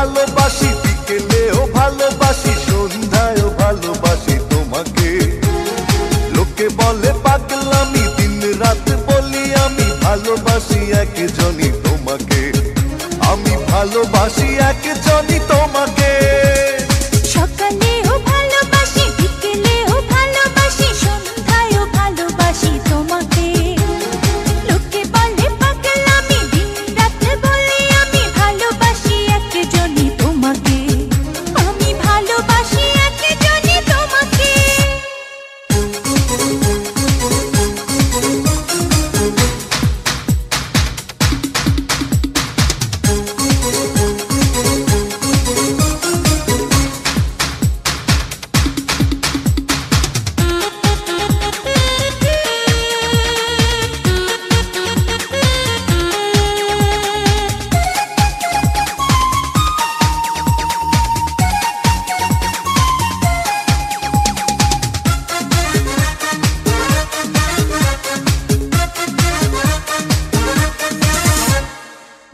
ভালোবাসি, বিকেলেও ভালোবাসি, সন্ধ্যায়ও ভালোবাসি তোমাকে। লোকে বলে পাগলামি, দিন রাত বলি আমি ভালোবাসি একজনই তোমাকে। আমি ভালোবাসি একজনই তোমাকে। সকালেও ভালোবাসি, বিকেলেও ভালোবাসি, সন্ধ্যায়ও ভালোবাসি তোমাকে। লোকে বলে পাগলামি, দিন রাত বলি আমি ভালোবাসি একজনই তোমাকে। আমি ভালোবাসি একজনই তোমাকে।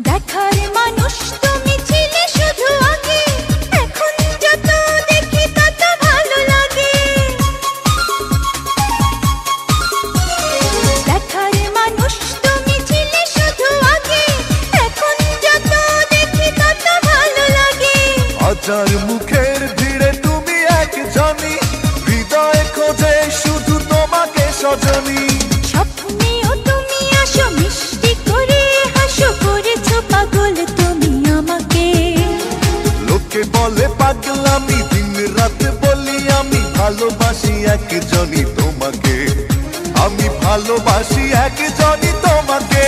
দেখার মানুষ তুমি ছিলে শুধু আগে, এখন যত দেখি তত ভালো লাগে। দেখার মানুষ তুমি ছিলে শুধু আগে, এখন যত দেখি তত ভালো লাগে। হাজার মুখের ভিড়ে তুমি একজনই, হৃদয় খোঁজে শুধু তোমাকে সজনী। স্বপ্নেও তুমি আসো, মিষ্টি করে হাসো, করেছো পাগল তুমি আমাকে। লোকে বলে পাগলামি, দিন রাত বলি আমি ভালোবাসি একজনই তোমাকে। আমি ভালোবাসি একজনই তোমাকে।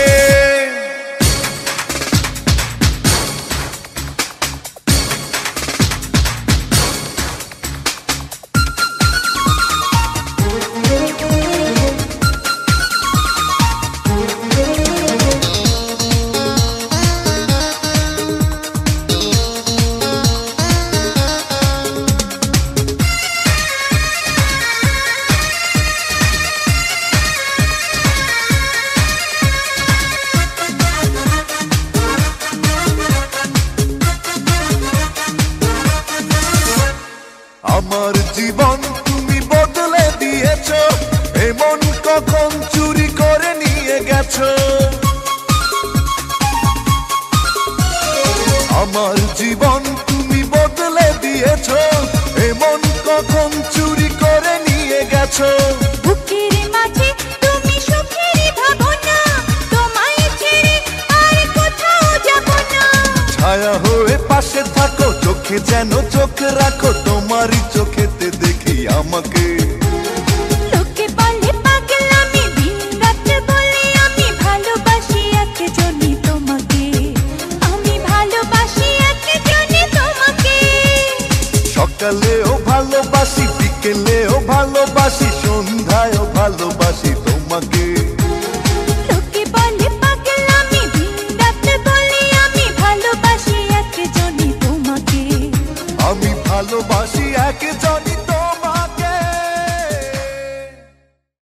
আমার জীবন তুমি বদলে দিয়েছো, এমন কখন চুরি করে নিয়ে গেছো। আমার জীবন তুমি বদলে দিয়েছো, এমন কখন চুরি করে নিয়ে গেছো। বুকের মাঝে তুমি সুখের ভাবনা, তোমায় ছেড়ে আর কোথাও যাব না। ছায়া হয়ে পাশে থাকো, চোখে যেন চোখ রাখো, তোমারই চোখেতে দেখি আমাকে। লোকে বলে পাগলামি, দিন রাত বলি আমি ভালোবাসি একজনই তোমাকে। আমি ভালোবাসি একজনই তোমাকে। সকালেও ভালোবাসি, বিকেলেও ভালোবাসি, সন্ধ্যায়ও ভালোবাসি তোমাকে। লোকে বলে পাগলামি, দিন রাত বলি আমি ভালোবাসি একজনই তোমাকে। আমি ভালোবাসি একজনই